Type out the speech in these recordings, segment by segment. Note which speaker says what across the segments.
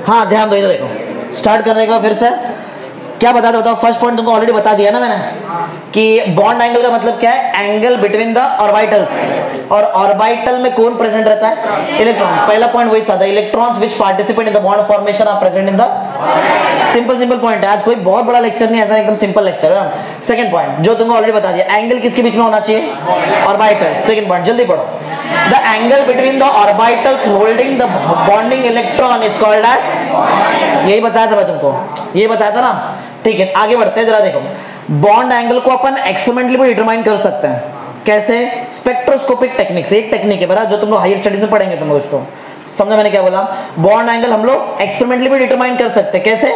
Speaker 1: हाँ ध्यान दो, इधर देखो, स्टार्ट करने के बाद फिर से क्या बताते बताओ। फर्स्ट पॉइंट तुमको ऑलरेडी बता दिया ना मैंने कि बॉन्ड एंगल का मतलब क्या है, एंगल बिटवीन द ऑर्बिटल्स। और ऑर्बिटल में कौन प्रेजेंट रहता है, इलेक्ट्रॉन। पहला पॉइंट वही था, the electrons which participate in the bond formation are present in the, simple point है, आज कोई बहुत बड़ा लेक्चर नहीं, ऐसा एकदम सिंपल लेक्चर है। सेकंड पॉइंट जो तुमको ऑलरेडी बता दिया, एंगल किसके बीच में होना चाहिए, ऑर्बिटल। सेकंड पॉइंट जल्दी पढ़ो, the angle between the orbitals holding the bonding electron is called as, यही बताया था मैं तुमको, ये बताया था ना। ठीक है, आगे बढ़ते हैं, जरा देखो, बॉन्ड एंगल को अपन एक्सपेरिमेंटली भी डिटरमाइन कर सकते हैं। कैसे, स्पेक्ट्रोस्कोपिक टेक्निक से। एक टेक्निक है बरा, जो तुम लोग हायर स्टडीज में पढ़ेंगे, तुम लोग उसको समझा मैंने क्या बोला। बॉन्ड एंगल हम लोग एक्सपेरिमेंटली भी डिटरमाइन कर सकते हैं। कैसे,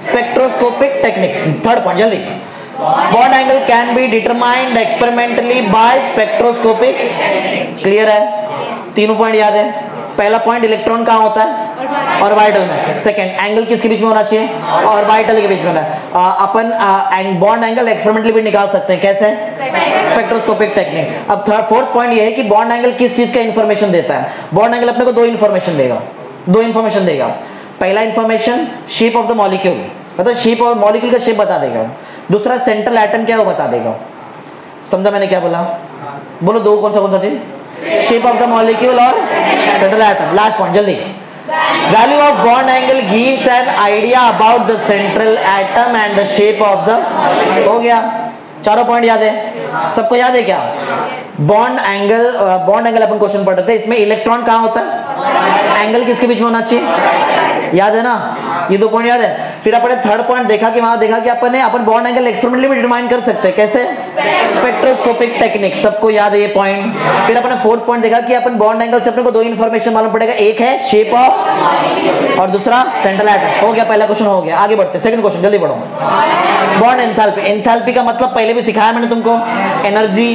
Speaker 1: स्पेक्ट्रोस्कोपिक टेक्निक। थर्ड पॉइंट जल्दी, bond angle can be determined experimentally by spectroscopic. Clear है, तीनों पॉइंट याद है। पहला पॉइंट, इलेक्ट्रॉन कहाँ होता है, ऑर्बिटल में। सेकंड, एंगल किसके बीच में होना चाहिए, ऑर्बिटल के बीच में होना है। अपन बॉन्ड एंगल एक्सपेरिमेंटली भी निकाल सकते हैं। कैसे, स्पेक्ट्रोस्कोपिक टेक्निक। अब थर्ड फोर्थ पॉइंट ये है कि बॉन्ड एंगल किस चीज का इंफॉर्मेशन देता है। बॉन्ड एंगल अपने को दो इंफॉर्मेशन देगा। पहला information, shape of the molecule, मतलब शेप ऑफ मॉलिक्यूल का शेप बता देगा। दूसरा, सेंट्रल एटम क्या है वो बता देगा। समझा मैंने क्या बोला, बोलो दो कौन सा चीज, शेप ऑफ द मॉलिक्यूल और सेंट्रल एटम। लास्ट पॉइंट जल्दी, value of bond angle gives an idea about the central atom and the shape of the, हो गया। चारों पॉइंट याद है, सबको याद है क्या। बॉन्ड एंगल अपन क्वेश्चन पढ़ रहे थे, इसमें इलेक्ट्रॉन कहाँ होता है, एंगल किसके बीच में होना चाहिए, याद है ना, ये दो पॉइंट याद है। फिर अपने थर्ड पॉइंट देखा कि वहां देखा कि अपन बॉन्ड एंगल एक्सपेरिमेंटली भी डिटरमाइन कर सकते हैं। कैसे, स्पेक्ट्रोस्कोपिक टेक्निक, सबको याद है ये पॉइंट। फिर अपने फोर्थ पॉइंट देखा कि अपन बॉन्ड एंगल से अपने को दो इंफॉर्मेशन मालूम पड़ेगा, एक है शेप ऑफ और दूसरा सेंट्रल एटम। हो गया, पहला क्वेश्चन हो गया। आगे बढ़ते, सेकंड क्वेश्चन जल्दी पढ़ो। बॉन्ड एंथैल्पी, एंथैल्पी का मतलब पहले भी सिखाया मैंने तुमको, एनर्जी।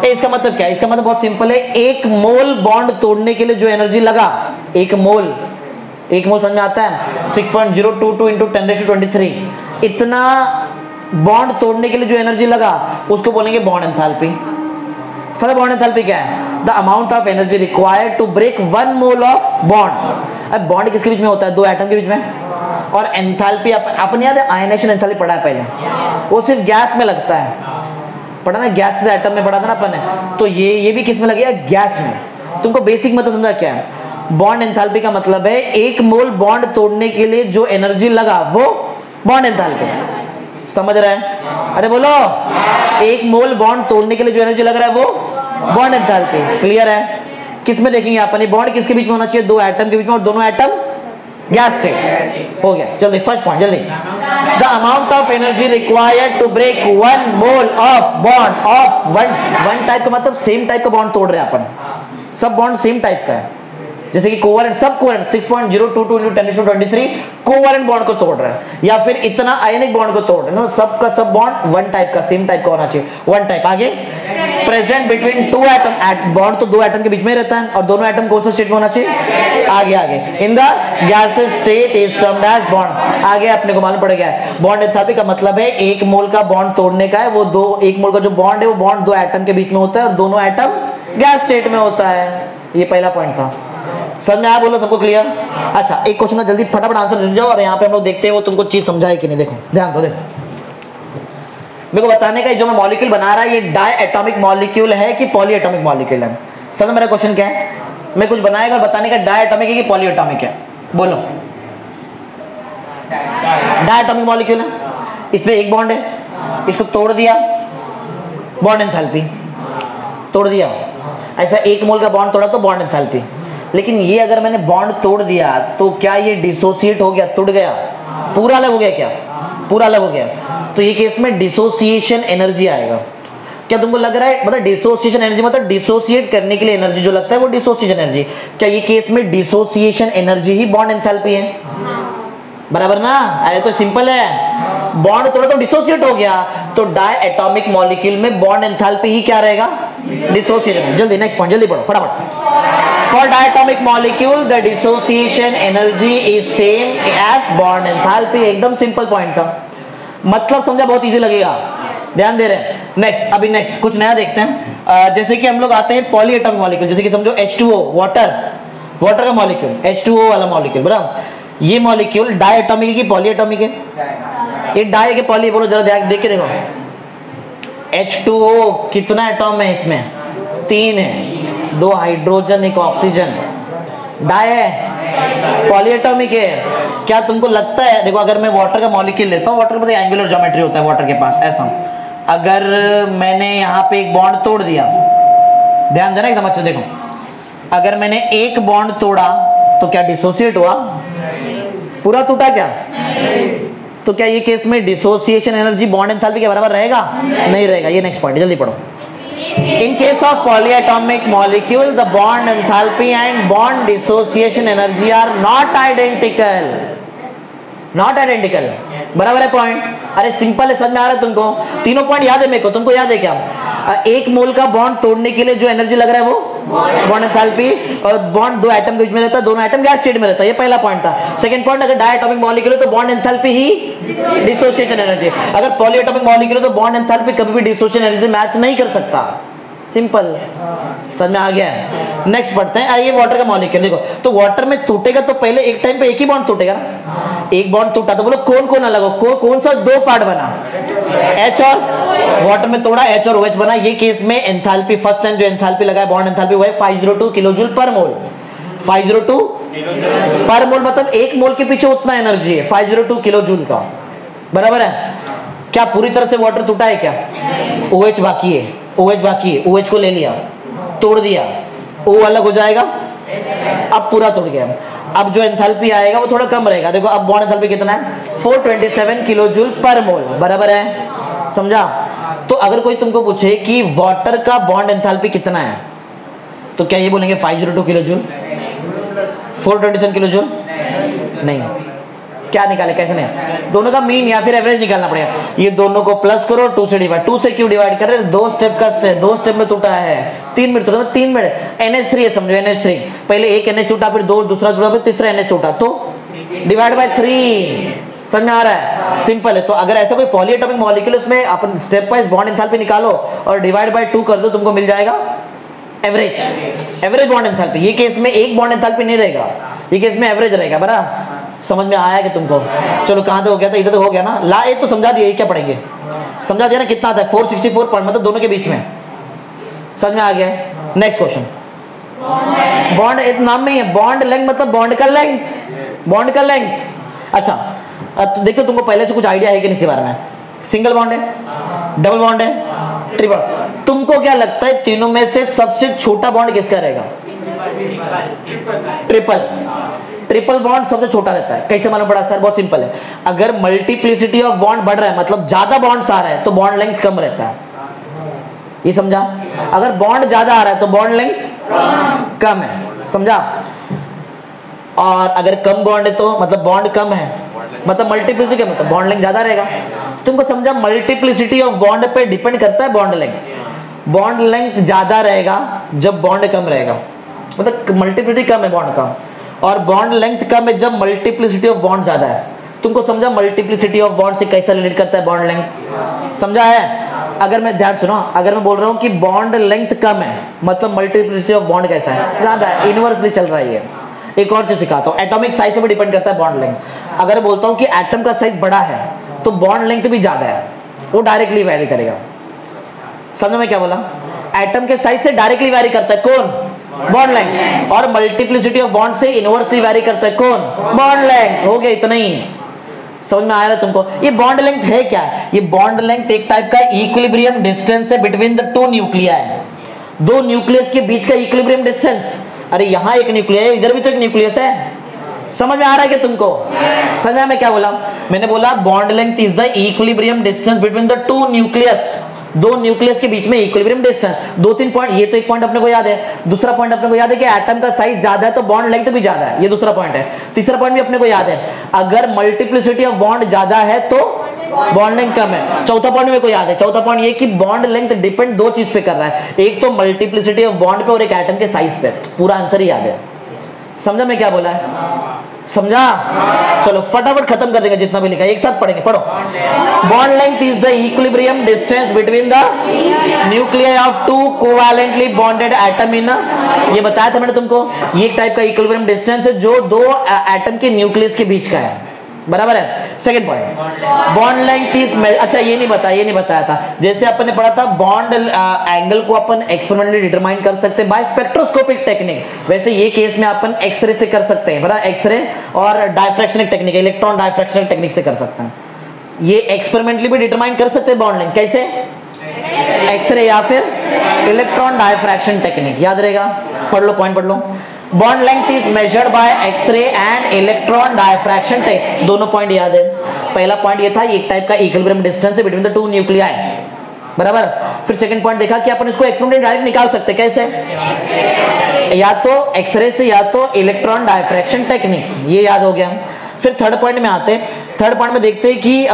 Speaker 1: इसका मतलब क्या है, इसका मतलब बहुत सिंपल है, एक मोल बॉन्ड तोड़ने के लिए जो एनर्जी लगा, एक मोल समझ में आता है, 6.022 इंटू 10⁻23, इतना बॉन्ड तोड़ने के लिए जो एनर्जी लगा उसको बोलेंगे bond enthalpy. Sir bond enthalpy क्या है, the amount of energy required to break 1 mole of bond. अब बॉन्ड किसके बीच में होता है, दो एटम के बीच में। और एंथैल्पी अपन याद है, आयनाइजेशन एंथैल्पी पढ़ा है पहले, वो सिर्फ गैस में लगता है, पढ़ा ना, गैस से एटम में पढ़ा था ना अपन ने। तो ये भी किस में लगेगा, गैस में। तुमको बेसिक मतलब समझा क्या है, बॉन्ड एंथैल्पी का मतलब है एक मोल बॉन्ड तोड़ने के लिए जो एनर्जी लगा वो बॉन्ड एंथैल्पी। समझ रहे हैं, अरे बोलो, एक मोल बॉन्ड तोड़ने के लिए जो एनर्जी लग रहा है वो बॉन्ड एंथैल्पी। क्लियर है, किस में देखेंगे अपन, बॉन्ड किसके बीच में होना चाहिए, दो एटम के बीच में, और दोनों एटम गैस स्टेट। हो गया, जल्दी फर्स्ट पॉइंट जल्दी, the amount of energy required to break 1 mole of bond of one type का मतलब सेम टाइप का बॉन्ड तोड़ रहे हैं अपन, सब बॉन्ड सेम टाइप का है। जैसे कि कोवेलेंट, सब कोवेलेंट 6.022 इंटू 10⁻23 कोवेलेंट बॉन्ड को तोड़ रहा है, या फिर इतना आयनिक बॉन्ड को तोड़ रहा है। सब का सब बॉन्ड वन टाइप का, सेम टाइप का होना चाहिए, वन टाइप। आगे, present between two atom, bond तो दो एटम के बीच में रहता है, और दोनों एटम कौन सा स्टेट में होना चाहिए, आगे in the gaseous state is termed as bond. आगे अपने को मालूम पड़ गया है, बॉन्ड एंथैल्पी का मतलब है एक मोल का बॉन्ड तोड़ने का है, वो दो, एक मोल का जो बॉन्ड है वो बॉन्ड दो एटम के बीच में होता है, और दोनों एटम गैस स्टेट में होता है। ये पहला पॉइंट था, समझ में आया, बोलो सबको क्लियर। अच्छा, एक क्वेश्चन का जल्दी फटाफट आंसर दे जाओ, और यहाँ पे हम लोग देखते हैं वो तुमको चीज समझाए कि नहीं। देखो ध्यान दो, देखो मेरे को बताने का, जो मैं मॉलिक्यूल बना रहा है ये डाई एटॉमिक मॉलिक्यूल है कि पॉली एटॉमिक मॉलिक्यूल है। समझ मेरा क्वेश्चन क्या है, मैं कुछ बनाएगा और बताने का डाई एटॉमिक है कि पॉली एटॉमिक है, बोलो। डाई एटॉमिक मॉलिक्यूल है, इसमें एक बॉन्ड है, इसको तोड़ दिया, बॉन्ड एंथैल्पी, तोड़ दिया। ऐसा एक मोल का बॉन्ड तोड़ा तो बॉन्ड एंथैल्पी। लेकिन ये अगर मैंने बॉन्ड तोड़ दिया तो क्या ये डिसोसिएट हो गया, टूट गया, पूरा अलग हो गया, क्या पूरा अलग हो गया, तो ये केस में डिसोसिएशन एनर्जी आएगा। क्या तुमको लग रहा है, मतलब डिसोसिएशन एनर्जी मतलब डिसोसिएट करने के लिए एनर्जी जो लगता है वो डिसोसिएशन एनर्जी, क्या ये केस में डिसोसिएशन एनर्जी ही बॉन्ड एंथैल्पी है, बराबर ना। अरे तो सिंपल है, बॉन्ड तोड़ा तो डिसोसिएट हो गया, तो डाई एटॉमिक मॉलिक्यूल में बॉन्ड एंथैल्पी ही क्या रहेगा, डिसोसिएशन। जल्दी नेक्स्ट पॉइंट जल्दी पढ़ो फटाफट। For diatomic molecule the dissociation energy is same as bond enthalpy। एकदम सिंपल पॉइंट था, मतलब समझा, बहुत इजी लगेगा, ध्यान दे रहे हैं। नेक्स्ट, अभी नेक्स्ट कुछ नया देखते हैं। जैसे कि हम लोग आते हैं पॉलीएटॉमिक मॉलिक्यूल, जैसे कि समझो H2O वाटर, वाटर का मॉलिक्यूल H2O वाला मॉलिक्यूल, बराबर। ये मॉलिक्यूल डायटॉमिक है कि पॉलीएटॉमिक है? ये डाई के पॉली, बोलो जरा देख के देखो। H2O कितना एटॉम है इसमें? 3 है, 2 हाइड्रोजन 1 ऑक्सीजन, डाई है, पॉलीएटॉमिक है। क्या तुमको लगता है, देखो अगर मैं वाटर का मॉलिक्यूल लेता हूँ, वाटर के पास एंगुलर ज्योमेट्री होता है वाटर के पास, ऐसा अगर मैंने यहाँ पे एक बॉन्ड तोड़ दिया, ध्यान देना एकदम अच्छे, देखो अगर मैंने एक बॉन्ड तोड़ा तो क्या डिसोसिएट हुआ? पूरा टूटा क्या? तो क्या ये केस में डिसोसिएशन एनर्जी बॉन्ड एंथैल्पी के बराबर रहेगा? नहीं रहेगा। ये नेक्स्ट पॉइंट, जल्दी पढ़ो। In case of polyatomic molecule, the bond enthalpy and bond dissociation energy are not identical. Not identical. बराबर है पॉइंट? अरे सिंपल है, समझ में आ रहा है तुमको? तीनों पॉइंट याद है मेरे को, तुमको याद है क्या? एक मोल का बॉन्ड तोड़ने के लिए जो एनर्जी लग रहा है वो बॉन्ड एंथैल्पी, और बॉन्ड 2 एटम के बीच में रहता है, दोनों एटम गैस स्टेट में रहता है। ये पहला पॉइंट था। सेकंड पॉइंट, अगर डायटोमिक मॉलिक्यूल है तो बॉन्ड एंथैल्पी ही डिसोसिएशन एनर्जी, अगर पॉलीएटॉमिक मॉलिक्यूल है तो बॉन्ड एंथैल्पी कभी भी डिसोसिएशन एनर्जी से मैच नहीं कर सकता। सिंपल, समझ में आ गया? नेक्स्ट पढ़ते हैं। ये वाटर का मॉलिक्यूल देखो, तो वाटर में टूटेगा तो पहले एक टाइम पे एक ही बॉन्ड टूटेगा ना, एक बॉन्ड टूटा तो बोलो कौन कौन अलग हो, कौन सा 2 पार्ट बना? H और वाटर में तोड़ा H और OH बना। ये केस में एंथैल्पी, फर्स्ट टाइम जो एंथैल्पी लगा है बॉन्ड एंथैल्पी वो है 502 किलोजूल पर मोल। 502 पर मोल मतलब एक मोल के पीछे उतना एनर्जी है 502 किलोजूल का, बराबर है। क्या पूरी तरह से वाटर टूटा है क्या? OH बाकी है, OH बाकी है, OH को ले लिया, तोड़ दिया, O अलग हो जाएगा, अब पूरा टूट गया। अब जो एंथैल्पी आएगा वो थोड़ा कम रहेगा। देखो अब बॉन्ड एंथैल्पी कितना है? 427 किलोजूल पर मोल, बराबर है, समझा? तो अगर कोई तुमको पूछे कि वाटर का बॉन्ड एंथैल्पी कितना है, तो क्या ये बोलेंगे 502 किलोजूल, 427 किलोजूल? नहीं। क्या निकाले, कैसे नहीं? दोनों का मीन या फिर एवरेज निकालना पड़ेगा। ये दोनों को प्लस करो, 2 से डिवाइड, 2 से क्यों डिवाइड कर रहे हैं? 2 स्टेप का स्टेप, 2 स्टेप में टूटा है, 3 मिनट टूटा, 3 मिनट। NH3 है समझो, NH3 पहले एक NH टूटा, फिर 2 दूसरा टूटा, फिर तीसरा NH टूटा, तो डिवाइड बाय 3। समझ में आ रहा है? सिंपल है। तो अगर ऐसा कोई पॉलीएटॉमिक मॉलिक्यूल उसमें अपन स्टेप वाइज बॉन्ड एंथैल्पी निकालो और डिवाइड बाय 2 कर दो, तुमको मिल जाएगा एवरेज, एवरेज बॉन्ड एंथैल्पी। ये केस में एक बॉन्ड एंथैल्पी नहीं रहेगा, ये केस में एवरेज रहेगा, बराबर। समझ में आया कि तुमको? चलो कहां तक हो गया था? इधर तक हो गया ना। ला एक तो समझा दिया, क्या पढ़ेंगे? समझा दिया ना कितना आता है? 464 पॉइंट, मतलब दोनों के बीच में। समझ में आ गया? Next question. बॉन्ड एक नाम में ही है, बॉन्ड लेंथ मतलब बॉन्ड का लेंथ, बॉन्ड का लेंथ। अच्छा तो देखो तुमको पहले से कुछ आइडिया है कि नहीं इसी बारे में? सिंगल बॉन्ड है, डबल बॉन्ड है, ट्रिपल। तुमको क्या लगता है तीनों में से सबसे छोटा बॉन्ड किसका रहेगा? ट्रिपल। ट्रिपल बॉन्ड सबसे छोटा रहता है। कैसे मालूम पड़ा सर? बहुत सिंपल है, अगर मल्टीप्लिसिटी ऑफ बॉन्ड बढ़ रहा है मतलब ज्यादा बॉन्ड्स आ रहा है तो बॉन्ड लेंथ कम रहता है। ये समझा? अगर बॉन्ड ज्यादा आ रहा है तो बॉन्ड लेंथ कम है, समझा? और अगर कम बॉन्ड है तो मतलब बॉन्ड कम है, मतलब मल्टीप्लिसिटी कम है तो बॉन्ड लेंथ ज्यादा रहेगा। तुमको समझा? मल्टीप्लिसिटी ऑफ बॉन्ड पे डिपेंड करता है बॉन्ड लेंथ। बॉन्ड लेंथ ज्यादा रहेगा जब बॉन्ड कम रहेगा, मतलब मल्टीप्लिसिटी कम है बॉन्ड का, और बॉन्ड लेंथ कम है जब मल्टीप्लिसिटी ऑफ बॉन्ड ज्यादा है। तुमको समझा मल्टीप्लिसिटी ऑफ बॉन्ड से कैसा रिलेट करता है बॉन्ड लेंथ? समझा है? अगर मैं ध्यान सुनो, अगर मैं बोल रहा हूं कि बॉन्ड लेंथ कम है मतलब मल्टीप्लिसिटी ऑफ बॉन्ड कैसा है? ज्यादा है, इनवर्सली चल रहा है। ये एक और चीज सिखाता हूं, एटॉमिक साइज पे भी डिपेंड करता है बॉन्ड लेंथ। अगर बोलता हूं कि एटम का साइज बड़ा है तो बॉन्ड लेंथ भी ज्यादा है, वो डायरेक्टली वैरी करेगा। समझ में क्या बोला? एटम के साइज से डायरेक्टली वैरी करता है कौन? Bond length. और मल्टीप्लिसिटी ऑफ बॉन्ड से इनवर्सली वैरी करता है कौन? Bond length. हो गया, इतना ही। समझ में आया ना तुमको? ये बॉन्ड लेंथ है क्या? ये बॉन्ड लेंथ एक टाइप का इक्विलिब्रियम डिस्टेंस है बिटवीन द 2 न्यूक्लियाई, 2 न्यूक्लियस के बीच का इक्विलिब्रियम डिस्टेंस। अरे यहाँ एक न्यूक्लियस है, इधर भी तो एक न्यूक्लियस है। समझ में आ रहा है क्या तुमको? समझ में? मैं क्या बोला? मैंने बोला bond length is the equilibrium distance between the 2 nucleus, 2 nucleus के बीच में इक्विलिब्रियम डिस्टेंस। 2-3 पॉइंट, ये तो एक पॉइंट अपने को याद है। दूसरा पॉइंट अपने को याद है कि एटम का साइज ज्यादा है तो बॉन्ड लेंथ भी ज्यादा है, ये दूसरा पॉइंट है। तीसरा पॉइंट भी अपने को याद है, अगर मल्टीप्लिसिटी ऑफ बॉन्ड ज्यादा है तो बॉन्ड लेंथ कम है। चौथा पॉइंट मेरे को याद है, चौथा पॉइंट ये कि बॉन्ड लेंथ डिपेंड 2 चीज पे कर रहा है, एक तो मल्टीप्लिसिटी ऑफ बॉन्ड पे और एक एटम के साइज पे। पूरा आंसर ही याद है। समझा मैं क्या बोला है? समझा? चलो फटाफट खत्म कर देंगे जितना भी लिखा है, एक साथ पढ़ेंगे, पढ़ो। Bond length is the equilibrium distance between the nuclei of two covalently bonded atom in, ये बताया था मैंने तुमको, ये एक टाइप का इक्विलिब्रियम डिस्टेंस है जो दो एटम के न्यूक्लियस के बीच का है, बराबर है। Second point, bond length is, अच्छा ये नहीं बताया था, जैसे अपन ने पढ़ा था बॉन्ड एंगल को अपन एक्सपेरिमेंटली डिटरमाइन कर सकते हैं बाय स्पेक्ट्रोस्कोपिक टेक्निक, वैसे ये केस में अपन एक्सरे से कर सकते हैं, बराबर, एक्सरे और डायफ्रैक्शनिक टेक्निक, इलेक्ट्रॉन डायफ्रैक्शनिक टेक्निक से कर सकते हैं, ये एक्सपेरिमेंटली भी डिटरमाइन कर सकते हैं बॉन्ड लेंथ, कैसे? एक्सरे या फिर इलेक्ट्रॉन डायफ्रैक्शन टेक्निक, याद रहेगा, पढ़ लो, पॉइंट पढ़ लो। Bond length is measured by X ray and electron diffraction technique, दोनों पॉइंट याद है। पहला पॉइंट ये था, एक टाइप का इक्विलिब्रियम डिस्टेंस है बिटवीन द टू न्यूक्लियाई, बराबर। फिर सेकंड पॉइंट देखा कि अपन इसको एक्सपेरिमेंट डायरेक्ट निकाल सकते, कैसे? या तो एक्सरे से या तो इलेक्ट्रॉन डायफ्रैक्शन टेक्निक, ये याद हो गया। फिर थर्ड पॉइंट में आते हैं, थर्ड पॉइंट में देखते हैं कि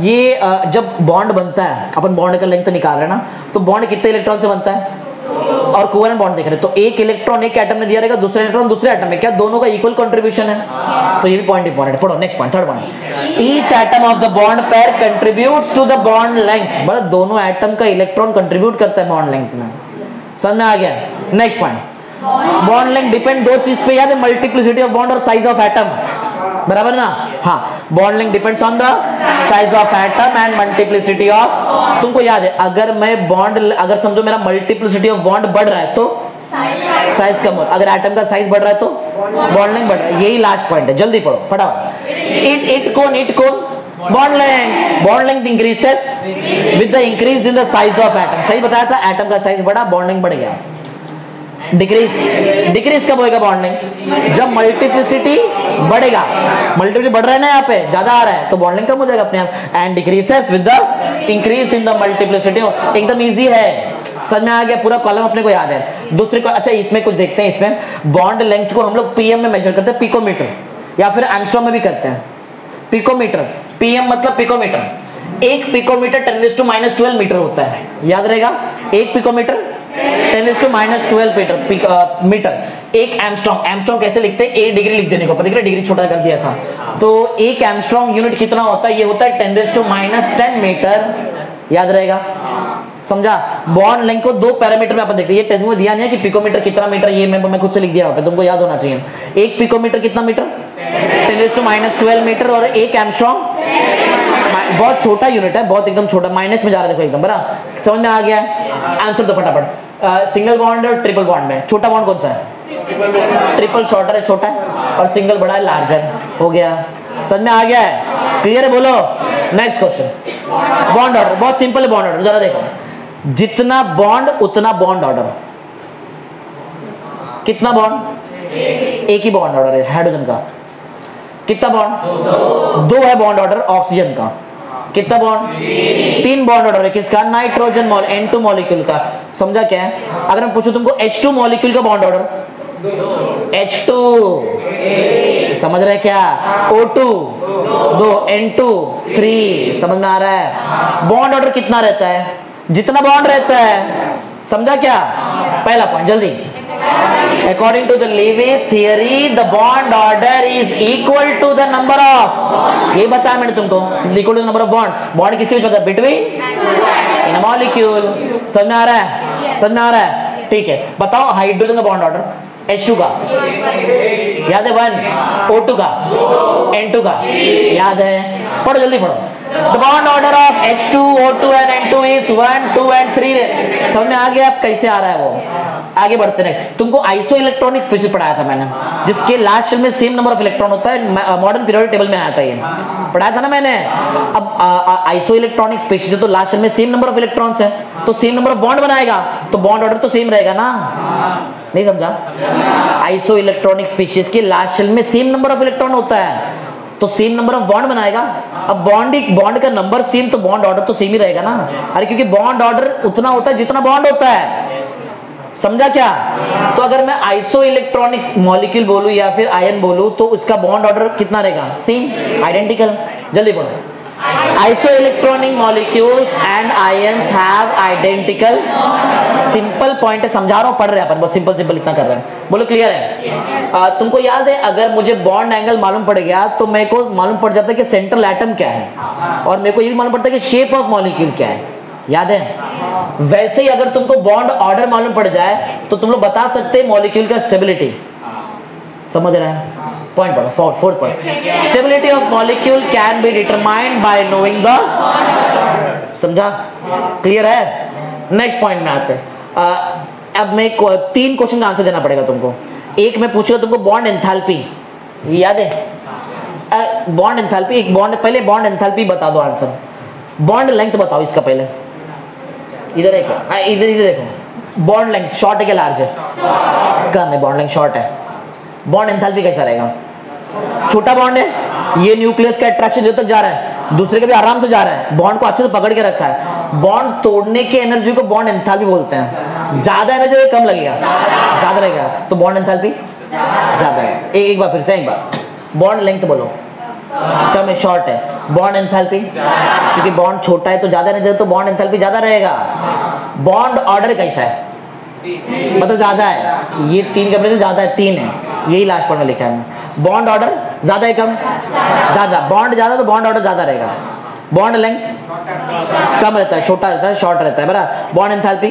Speaker 1: ये जब बॉन्ड बनता है, अपन बॉन्ड का लेंथ निकाल रहे हैं ना, तो बॉन्ड कितने इलेक्ट्रॉन से बनता है, और कोवेलेंट बॉन्ड देख रहे हैं, तो एक इलेक्ट्रॉन एक एटम ने दिया रहेगा, दूसरा इलेक्ट्रॉन दूसरे एटम में, क्या दोनों का इक्वल कंट्रीब्यूशन है? तो ये भी पॉइंट इंपॉर्टेंट है, पढ़ो next point, third point, each atom of the bond pair contributes to the bond length, बड़ा दोनों एटम का इलेक्ट्रॉन कंट्रीब्यूट करता है बॉन्ड लेंथ में, समझ में आ गया? Next point, bond length depend दो चीज पे, याद है, मल्टीप्लिसिटी ऑफ बॉन्ड और साइज ऑफ एटम, बराबर ना? हाँ, bond length depends on the size of atom and multiplicity of, तुमको याद है, अगर मैं बॉन्ड, अगर समझो मेरा मल्टीप्लिसिटी ऑफ बॉन्ड बढ़ रहा है तो साइज कम हो, अगर एटम का साइज बढ़ रहा है तो बॉन्ड लेंथ बढ़ रहा है, यही लास्ट पॉइंट है, जल्दी पढ़ो फटाफट। इट कौन bond length increases with the increase in the size of atom, सही बताया था, एटम का साइज बढ़ा, बॉन्ड लेंथ बढ़ गया। डिक्रीज कब होएगा बॉन्ड लेंथ? जब मल्टीप्लिसिटी बढ़ेगा, मल्टीप्लिसिटी बढ़ रहा है ना, यहाँ पे ज्यादा आ रहा है, तो बॉन्ड लेंथ कम हो जाएगा अपने आप, and decreases with the increase in the multiplicity, एकदम इजी है, समझ में आ गया, पूरा कॉलम अपने को याद है। दूसरे को, अच्छा इसमें कुछ देखते हैं, इसमें बॉन्ड लेंथ को हम लोग पीएम में मेजर करते हैं, पिकोमीटर, या फिर एंगस्ट्रॉम में भी करते हैं, पिकोमीटर, पीएम मतलब पिकोमीटर, एक पिकोमीटर 10⁻⁻12 मीटर होता है, याद रहेगा, एक पिकोमीटर 10⁻⁻12 मीटर, एक एंगस्ट्रॉम कैसे लिखते हैं, 1 डिग्री लिख देने को, पता है डिग्री छोटा कर दिया ऐसा, तो एक एंगस्ट्रॉम यूनिट कितना होता है, ये होता है 10⁻10 मीटर, याद रहेगा, समझा? बॉन्ड लेंथ को दो पैरामीटर में अपन देखते हैं, ये टेक्स्ट में दिया नहीं है कि पिकोमीटर कितना मीटर, ये मैं खुद से लिख दिया, तुमको याद होना चाहिए, एक पिकोमीटर कितना मीटर, 10⁻12 मीटर, और एक एंगस्ट्रॉम बहुत छोटा यूनिट है, बहुत एकदम छोटा, माइनस में जा रहा है, देखो एकदम, बराबर, समझ में आ गया? आंसर दो फटाफट। सिंगल बॉन्ड और ट्रिपल बॉन्ड में छोटा बॉन्ड कौन सा है? ट्रिपल शॉर्टर है, छोटा है, और सिंगल बड़ा है, लार्जर, हो गया, समझ में आ गया है? क्लियर है, बोलो नेक्स्ट क्वेश्चन। बॉन्ड ऑर्डर बहुत सिंपल है, बॉन्ड ऑर्डर जरा देखो, जितना बॉन्ड उतना बॉन्ड ऑर्डर, कितना बॉन्ड? एक ही बॉन्ड ऑर्डर है हाइड्रोजन का, कितना बॉन्ड? दो है बॉन्ड ऑर्डर ऑक्सीजन का, कितना बॉन्ड? 3 बॉन्ड ऑर्डर है, किसका? नाइट्रोजन N2 मॉलिक्यूल का, समझा क्या है? अगर मैं पूछूं तुमको H2 मॉलिक्यूल का बॉन्ड ऑर्डर, H2, समझ रहे क्या? O2 2, N2 3, समझ में आ रहा है? बॉन्ड ऑर्डर कितना रहता है? जितना बॉन्ड रहता है, समझा क्या? पहला पॉइंट जल्दी, according to the Lewis theory the bond order is equal to the number of, ये बताया मैंने तुमको, equal to the number of bond किसके बीच में? between in a molecule, समझ में आ रहा है? समझ में आ रहा है? ठीक है, बताओ हाइड्रोजन का बॉन्ड ऑर्डर, H2 का याद है 1, O2 का, N2 का याद है, पढ़ो जल्दी पढ़ो। The bond order of H2, O2 and N2 is 1, 2 and 3, समझ में आ गया आप कैसे आ रहा है वो? आगे बढ़ते रहे, तुमको आइसो इलेक्ट्रॉनिक स्पीशीज पढ़ाया था मैंने, जिसके लास्ट शेल में सेम नंबर ऑफ इलेक्ट्रॉन होता है, मॉडर्न पीरियोडिक टेबल में आया था, ये पढ़ाया था ना मैंने। अब आइसो इलेक्ट्रॉनिक स्पीशीज है तो लास्ट शेल में सेम नंबर ऑफ इलेक्ट्रॉन्स है, तो सेम नंबर ऑफ बॉन्ड बनाएगा, तो बॉन्ड ऑर्डर तो सेम रहेगा ना, नहीं समझा? आइसो इलेक्ट्रॉनिक स्पीशीज के लास्ट शेल में सेम नंबर ऑफ इलेक्ट्रॉन होता है, तो सेम नंबर ऑफ बॉन्ड बनाएगा। अब बॉन्ड का नंबर सेम, तो बॉन्ड ऑर्डर तो सेम ही रहेगा ना, अरे क्योंकि बॉन्ड ऑर्डर उतना होता है जितना बॉन्ड होता है, समझा क्या? तो अगर मैं आइसो इलेक्ट्रॉनिक मॉलिक्यूल बोलूं या फिर आयन बोलूं, तो उसका बॉन्ड ऑर्डर कितना रहेगा? Same, identical. जल्दी पढ़ो, iso electronic molecules and ions have identical, simple point है, समझा रहा हूँ, पढ़ रहे हैं अपन, बहुत सिंपल सिंपल इतना कर रहे हैं, बोलो क्लियर है? तुमको याद है अगर मुझे बॉन्ड एंगल मालूम पड़ गया तो मेरे को मालूम पड़ जाता है कि सेंट्रल एटम क्या है, और मेरे को ये भी मालूम पड़ता है कि शेप ऑफ मॉलिक्यूल क्या है, याद है? वैसे ही अगर तुमको बॉन्ड ऑर्डर मालूम पड़ जाए तो तुम लोग बता सकते हैं मॉलिक्यूल का स्टेबिलिटी, समझ रहे हैं? पॉइंट पढ़ो, fourth point, stability of molecule can be determined by knowing the, समझा? क्लियर है? नेक्स्ट पॉइंट में आते हैं। अब मैं 3 क्वेश्चन का आंसर देना पड़ेगा तुमको। एक मैं पूछूंगा तुमको बॉन्ड एंथैल्पी, याद है? बॉन्ड एंथैल्पी, एक बॉन्ड, पहले बॉन्ड एंथैल्पी बता दो आंसर। बॉन्ड लेंथ बताओ इसका पहले, इधर देखो, इधर देखो, बॉन्ड लेंथ शॉर्ट है क्या लार्ज है? कम है, बॉन्ड लेंथ शॉर्ट है। बॉन्ड एंथैल्पी कैसा रहेगा? छोटा बॉन्ड है, ये न्यूक्लियस का अट्रैक्शन जो तक जा रहा है, दूसरे के भी आराम से जा रहा है, बॉन्ड को अच्छे से पकड़ के रखा है। बॉन्ड तोड़ने की एनर्जी को बॉन्ड एंथैल्पी बोलते हैं। ज्यादा एनर्जी कम लगेगा, ज्यादा लगेगा तो बॉन्ड एंथैल्पी ज्यादा है। एक बार फिर से, एक बार, बॉन्ड लेंथ बोलो, कम है, शॉर्ट है। बॉन्ड एंथैल्पी, क्योंकि बॉन्ड छोटा है तो ज्यादा एनर्जी, तो बॉन्ड एंथैल्पी ज्यादा रहेगा। बॉन्ड ऑर्डर कैसा है? मतलब ज्यादा है, ये 3 के ज्यादा है, 3 है, यही लास्ट पॉइंट में लिखा है। बॉन्ड ऑर्डर ज्यादा है कम? ज्यादा। बॉन्ड ज्यादा तो बॉन्ड ऑर्डर ज्यादा रहेगा। बॉन्ड लेंथ कम रहता है, छोटा रहता है, शॉर्ट रहता है, बराबर। बॉन्ड एंथैल्पी,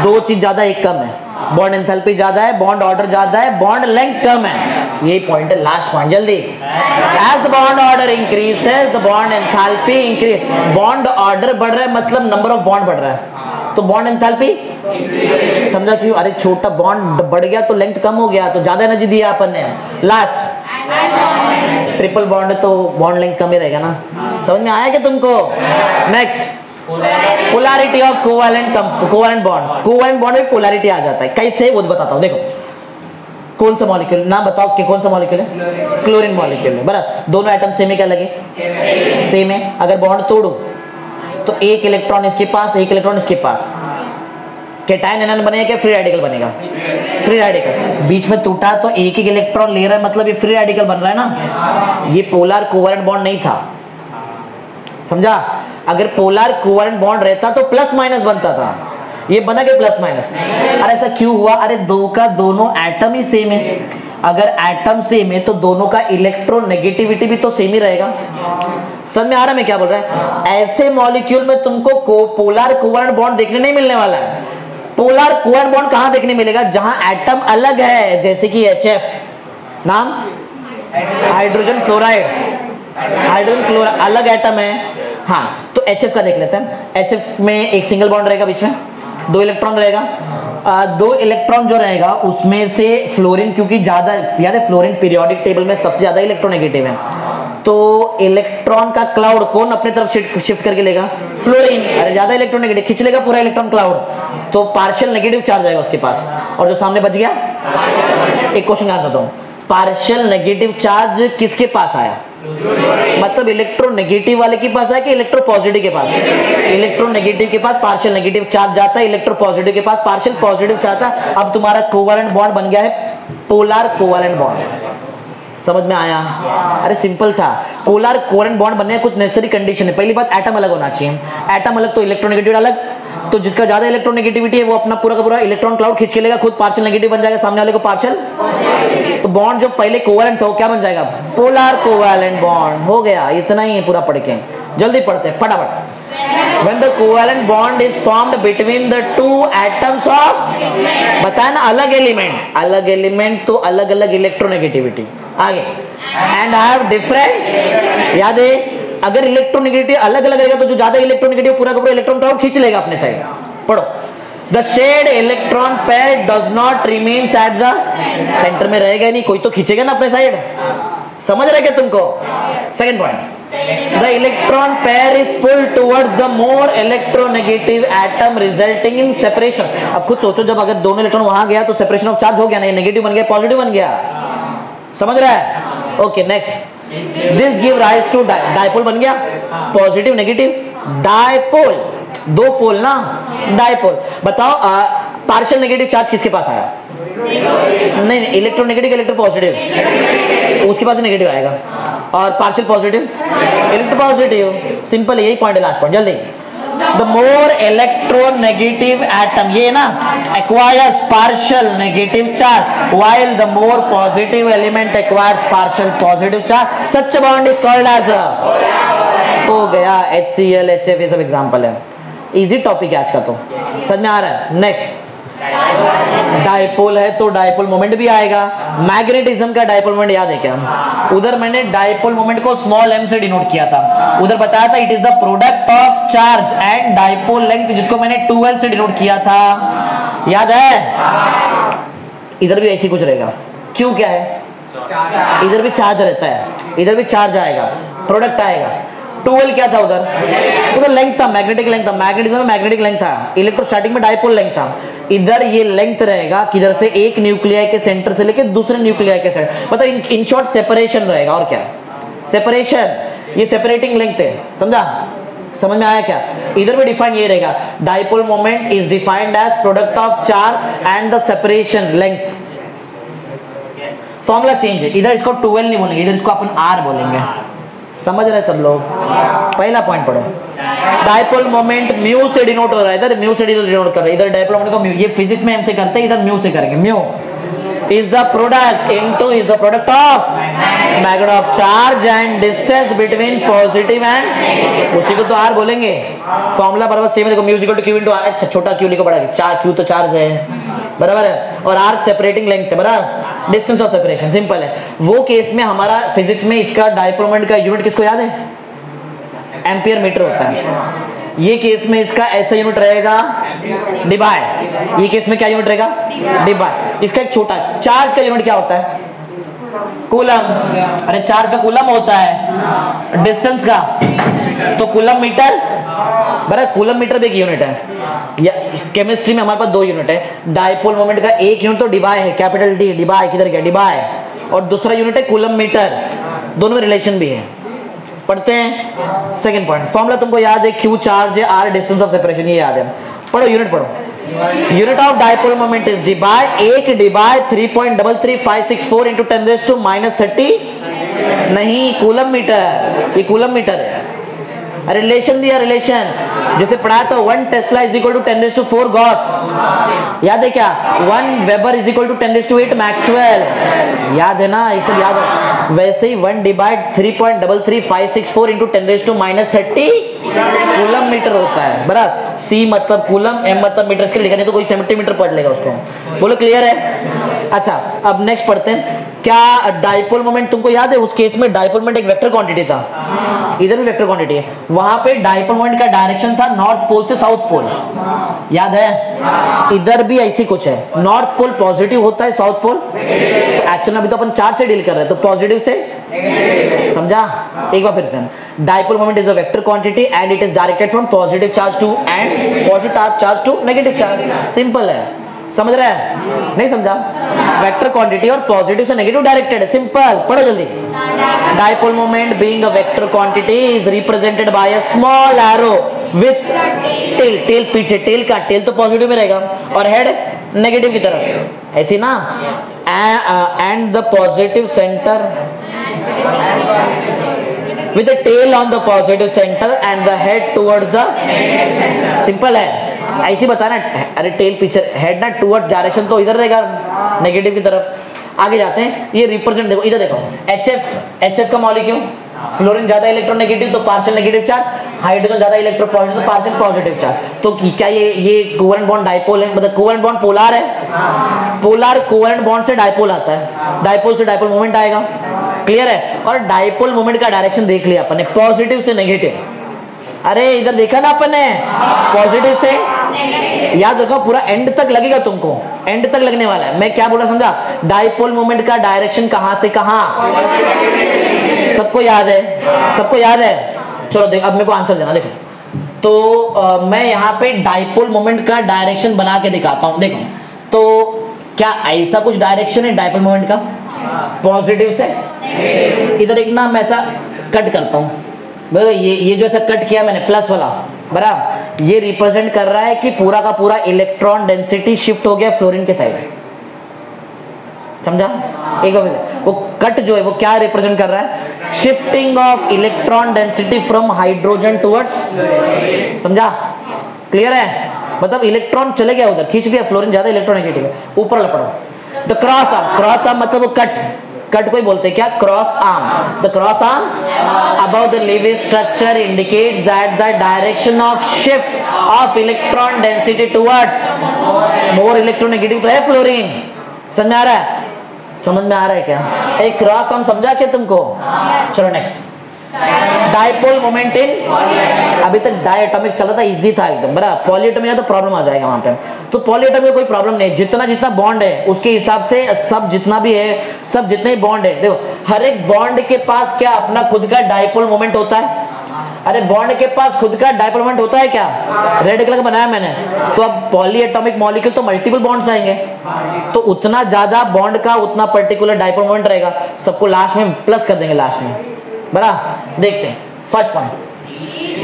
Speaker 1: 2 चीज ज्यादा, एक कम है। बॉन्ड एंथैल्पी ज्यादा है, बॉन्ड ऑर्डर ज्यादा है, बॉन्ड लेंथ कम है। यही पॉइंट है, लास्ट पॉइंट, जल्दी। As the bond order increases the bond enthalpy increase. Bond order बढ़ रहा है मतलब नंबर ऑफ बॉन्ड बढ़ रहा है, तो बॉन्ड एंथैल्पी समझा क्यों? अरे छोटा बॉन्ड बढ़ गया तो लेंथ कम हो गया, तो ज्यादा एनर्जी दिया अपन ने। लास्ट ट्रिपल बॉन्ड तो बॉन्ड लेंथ कम ही रहेगा ना, समझ में आया क्या तुमको? Next, polarity of covalent bond. Covalent bond में पोलैरिटी आ जाता है, कैसे वो बताता हूं। देखो, कौन सा मॉलिक्यूल, नाम बताओ कि कौन सा मॉलिक्यूल है? क्लोरीन मॉलिक्यूल है, बराबर। दोनों एटम सेम है क्या लगे? सेम है। अगर बॉन्ड तोड़ो तो एक इलेक्ट्रॉन इसके पास, एक इलेक्ट्रॉन इसके पास, कैटायन एनायन बनेगा क्या? फ्री रेडिकल बनेगा, फ्री रेडिकल। बीच में टूटा तो एक एक इलेक्ट्रॉन ले रहा है, मतलब ये फ्री रेडिकल बन रहा है ना। ये पोलर कोवैलेंट बॉन्ड नहीं था, समझा? अगर पोलर कोवैलेंट बॉन्ड रहता तो प्लस माइनस बनता था, ये बना के प्लस माइनस। अरे ऐसा क्यों हुआ? अरे दो का दोनों एटम ही सेम है, अगर एटम सेम है तो दोनों का इलेक्ट्रोनेगेटिविटी भी तो सेम ही रहेगा। समझ में आ रहा मैं क्या बोल रहा है? ऐसे मॉलिक्यूल में तुमको पोलर कोवैलेंट बॉन्ड देखने नहीं मिलने वाला है। पोलर कोवैलेंट बॉन्ड कहां देखने मिलेगा? जहां एटम अलग है, जैसे कि HF, नाम हाइड्रोजन फ्लोराइड, हाइड्रोजन क्लोराइड अलग एटम है। हाँ, तो HF का देख लेते हैं। HF में एक सिंगल बॉन्ड रहेगा, बीच में 2 इलेक्ट्रॉन रहेगा। 2 इलेक्ट्रॉन जो रहेगा उसमें से फ्लोरीन, क्योंकि ज्यादा, याद है फ्लोरीन पीरियोडिक टेबल में सबसे ज्यादा इलेक्ट्रोनेगेटिव है, तो इलेक्ट्रॉन का क्लाउड कौन अपने तरफ शिफ्ट करके लेगा? फ्लोरीन। अरे ज्यादा इलेक्ट्रोनेगेटिव खींच लेगा पूरा इलेक्ट्रॉन क्लाउड, तो पार्शियल नेगेटिव चार्ज आएगा उसके पास, और जो सामने बच गया। एक क्वेश्चन का आंसर दो, पार्शियल नेगेटिव चार्ज किसके पास आया? मतलब इलेक्ट्रोनेगेटिव वाले के पास आया कि इलेक्ट्रोपॉजिटिव के पास? इलेक्ट्रोनेगेटिव के पास पार्शियल नेगेटिव चार्ज जाता है, इलेक्ट्रोपॉजिटिव के पास पार्शियल पॉजिटिव चाहता है। अब तुम्हारा कोवैलेंट बॉन्ड बन गया है पोलर कोवैलेंट बॉन्ड। समझ में आया? अरे सिंपल था। पोलर कोवैलेंट बॉन्ड बनने कुछ नेसेसरी कंडीशन है। पहली बात, एटम अलग होना चाहिए। एटम अलग तो इलेक्ट्रोनेगेटिव अलग, तो जिसका ज्यादा इलेक्ट्रोनेगेटिविटी है वो अपना पूरा का पूरा इलेक्ट्रॉन क्लाउड खींच के लेगा, खुद पार्शियल नेगेटिव बन जाएगा, सामने वाले को पार्शियल। तो बॉन्ड जो पहले कोवैलेंट था वो क्या बन जाएगा? पोलर कोवैलेंट बॉन्ड हो गया। इतना ही है पूरा पढ़ के, जल्दी पढ़ते हैं फटाफट। When the covalent bond is formed between the two atoms of, बताया ना, अलग एलिमेंट तो अलग अलग इलेक्ट्रोनेगेटिविटी। आगे, and have different, याद है अगर इलेक्ट्रोनेगेटिव अलग अलग रहेगा तो जो ज्यादा इलेक्ट्रोनेगेटिव पूरा का पूरा इलेक्ट्रॉन क्लाउड खींच लेगा अपने साइड। पढ़ो, The shared electron pair does not remains at the center में रहेगा नहीं, कोई तो खींचेगा ना अपने साइड। समझ रहे क्या तुमको? Second point, the electron pair is pulled towards the more electronegative atom resulting in separation। अब खुद सोचो, जब अगर दोनों इलेक्ट्रॉन वहां गया तो सेपरेशन ऑफ चार्ज हो गया ना, ये नेगेटिव बन गया पॉजिटिव बन गया। समझ रहा है? Okay, next, this give rise to dipole बन गया, पॉजिटिव नेगेटिव डायपोल, 2 पोल ना, डायपोल। बताओ पार्शियल नेगेटिव चार्ज किसके पास आया? नहीं, इलेक्ट्रोनेगेटिव इलेक्ट्रो पॉजिटिव, उसके पास नेगेटिव आएगा। और पार्शियल पॉजिटिव इलेक्ट्रोपॉजिटिव, सिंपल यही पॉइंट है, लास्ट पॉइंट जल्दी। द मोर इलेक्ट्रोनेगेटिव एटम, ये ना acquires partial negative charge while the more positive element acquires partial positive charge, such a bond is called as a, हो गया HCl HF, ये सब example है, इजी टॉपिक है आज का, तो समझ में आ रहा है। नेक्स्ट डाइपोल है तो डाइपोल मोमेंट भी आएगा, मैग्नेटिज्म का डाइपोल मोमेंट याद है क्या? उधर मैंने डाइपोल मोमेंट को स्मॉल m से डिनोट किया था, उधर बताया था it is the product of charge and dipole length, जिसको मैंने 2l से डिनोट किया था, याद है? इधर भी ऐसी कुछ रहेगा, क्यों क्या है? इधर भी चार्ज रहता है, इधर भी चार्ज आएगा, प्रोडक्ट आएगा। 2l क्या था उधर लेंथ था, मैग्नेटिक लेंथ था, मैग्नेटिज्म में मैग्नेटिक लेंथ था, इलेक्ट्रोस्टैटिक में डाइपोल लेंथ था। इधर ये लेंथ रहेगा किधर से, एक न्यूक्लियाई के सेंटर से लेके दूसरे न्यूक्लियाई के सेंटर, मतलब इन शॉर्ट सेपरेशन रहेगा, और क्या सेपरेशन, ये सेपरेटिंग लेंथ है, समझा? समझ में आया क्या? इधर भी डिफाइन ये रहेगा, dipole moment is defined as product of charge and the separation length. Formula change है, इधर इसको 2l नहीं बोलेंगे, इधर इसको अपन r बोलेंगे, समझ रहे सब लोग? पहला पॉइंट पढ़ो, डाइपोल मोमेंट म्यू से डिनोट हो रहा है, इधर म्यू से डिनोट कर रहा है, इधर डाइपोल मोमेंट को म्यू, ये फिजिक्स में m से करते हैं, इधर म्यू से करेंगे। Mu is the product into is the product of magnet of charge and distance between positive and, उसी को तो r बोलेंगे। फॉर्मूला बराबर सेम है, देखो mu equal to q into r, अच्छा छोटा q लिखो बड़ा q तो चार्ज है, बराबर है, और r सेपरेटिंग लेंथ है, बराबर डिस्टेंस ऑफ सेपरेशन, सिंपल है। वो केस में हमारा फिजिक्स में इसका डाइपोल मोमेंट का यूनिट किसको याद है? एम्पियर मीटर होता है। ये केस में इसका ऐसा यूनिट रहेगा डिबाय, ये केस में क्या यूनिट रहेगा? डिबाय। इसका एक छोटा चार्ज का यूनिट क्या होता है? कूलम। अरे चार्ज का कूलम होता है, डिस्टेंस का तो कूलम मीटर, बराबर कूलम मीटर भी एक यूनिट है। या केमिस्ट्री में हमारे पास 2 यूनिट है, डाइपोल मोमेंट का एक यूनिट तो डिबाय है, कैपिटल डी, डिबाय किधर गया? डिबाय, और दूसरा यूनिट है कूलम मीटर, दोनों में रिलेशन भी है। पढ़ते हैं सेकंड पॉइंट, फॉर्मूला तुमको याद है, Q चार्ज है, R डिस्टेंस ऑफ सेपरेशन, ये याद है। पढ़ो यूनिट पढ़ो, unit of dipole moment is debye, एक डिबाय 3.33564 इंटू 10⁻⁻30, नहीं कूलम मीटर, ये कूलम मीटर है। रिलेशन दिया, रिलेशन जैसे पढ़ाया था, 1 tesla is equal to 10⁻⁴ gauss, याद है क्या? 1 weber is equal to 10⁻⁸ maxwell, याद है ना? ये सब याद है। वैसे ही 1 डिवाइड 3.33564 इंटू 10⁻30 कूलम मीटर होता है, बराबर। C मतलब कूलम, M मतलब मीटर, इसके लिखा नहीं तो कोई सेंटीमीटर पढ़ लेगा उसको। बोलो क्लियर है? अच्छा अब नेक्स्ट पढ़ते हैं, क्या डाइपोल मोमेंट तुमको याद है? उस केस में डाइपोल मोमेंट एक वेक्टर क्वांटिटी था, इधर भी वेक्टर क्वांटिटी है। वहां पे डाइपोल मोमेंट का डायरेक्शन था नॉर्थ पोल से साउथ पोल, याद है? इधर भी ऐसी कुछ है, नॉर्थ पोल पॉजिटिव होता है, साउथ पोल तो एक्चुअली अभी तो अपन चार्ज से डील कर रहे हैं, तो पॉजिटिव से, समझा? एक बार फिर से, dipole moment is a vector quantity and it is directed from positive charge to and positive charge to negative charge, simple है। समझ रहे हैं? नहीं समझा? वेक्टर क्वांटिटी और पॉजिटिव से नेगेटिव डायरेक्टेड है, सिंपल। पढ़ो जल्दी। Dipole moment being a vector quantity is represented by a small arrow with tail, tail पीछे, टेल का टेल तो पॉजिटिव में रहेगा और हेड नेगेटिव की तरफ, ऐसी ना, and the positive centre with the tail on the positive center and the head towards the, simple है, ऐसी बताना। अरे टेल पीछे, हेड ना टुवर्ड डायरेक्शन तो इधर रहेगा नेगेटिव की तरफ। आगे जाते हैं, ये रिप्रेजेंट देखो, इधर देखो, HF का मॉलिक्यूल, फ्लोरीन ज्यादा इलेक्ट्रोनेगेटिव तो पार्शियल नेगेटिव चार्ज, हाइड्रोजन ज्यादा इलेक्ट्रोपॉजिटिव तो पार्शियल पॉजिटिव चार्ज। तो क्या ये कोवेलेंट बॉन्ड डाइपोल है? मतलब कोवेलेंट बॉन्ड पोलर है, पोलर कोवेलेंट बॉन्ड से डाइपोल आता है, डाइपोल से डाइपोल मोमेंट आएगा, क्लियर है? और डाइपोल मोमेंट का डायरेक्शन देख लिया अपन ने, पॉजिटिव से नेगेटिव। अरे इधर देखा ना अपन ने, पॉजिटिव से, याद रखो पूरा एंड तक लगेगा तुमको, एंड तक लगने वाला है। मैं क्या बोल रहा समझा? डाइपोल मोमेंट का डायरेक्शन कहां से कहां, सबको याद है? सबको याद है? चलो देख, अब मेरे को आंसर देना। देखो तो मैं यहाँ पे डाइपोल मोमेंट का डायरेक्शन बना के दिखाता हूँ। देखो तो क्या ऐसा कुछ डायरेक्शन है डाइपोल मोमेंट का, पॉजिटिव से? इधर एक ना मैं ऐसा कट करता हूँ, ये जो ऐसा कट किया मैंने प्लस वाला, बराबर, ये रिप्रेजेंट कर रहा है कि पूरा का पूरा इलेक्ट्रॉन डेंसिटी शिफ्ट हो गया फ्लोरीन के साइड, समझा? एक बार वो कट जो है वो क्या रिप्रेजेंट कर रहा है? Shifting of electron density from hydrogen towards, समझा? क्लियर है? मतलब इलेक्ट्रॉन चले गया उधर, खींच गया, फ्लोरीन ज्यादा इलेक्ट्रॉन नेगेटिव है, ऊपर लपड़ो। The cross arm, cross arm मतलब वो कट, कट कोई बोलते हैं क्या? Cross arm. The cross arm about the living structure indicates that the direction of shift of electron density towards more electronegative तो है फ्लोरीन। समझ में आ रहा है? समझ में आ रहा है क्या? एक क्रॉस आर्म समझा क्या तुमको? चलो नेक्स्ट, डाइपोल मोमेंट इन, अभी तक डायटोमिक चला था, इजी था एकदम, बराबर। पॉलीएटॉमिक है तो प्रॉब्लम आ जाएगा वहां पे। तो पॉलीएटॉमिक में कोई प्रॉब्लम नहीं, जितना जितना बॉन्ड है उसके हिसाब से सब जितना भी है, सब जितने बॉन्ड है, देखो हर एक बॉन्ड के पास क्या अपना खुद का डाइपोल मोमेंट होता है? अरे बॉन्ड के पास खुद का डाइपोल मोमेंट होता है क्या? रेड कलर का बनाया मैंने। तो अब पॉलीएटॉमिक मॉलिक्यूल तो मल्टीपल बॉन्ड्स आएंगे, तो उतना ज्यादा बॉन्ड का उतना पर्टिकुलर डाइपोल मोमेंट रहेगा, सबको लास्ट में प्लस कर देंगे लास्ट में, बराबर। देखते हैं first point,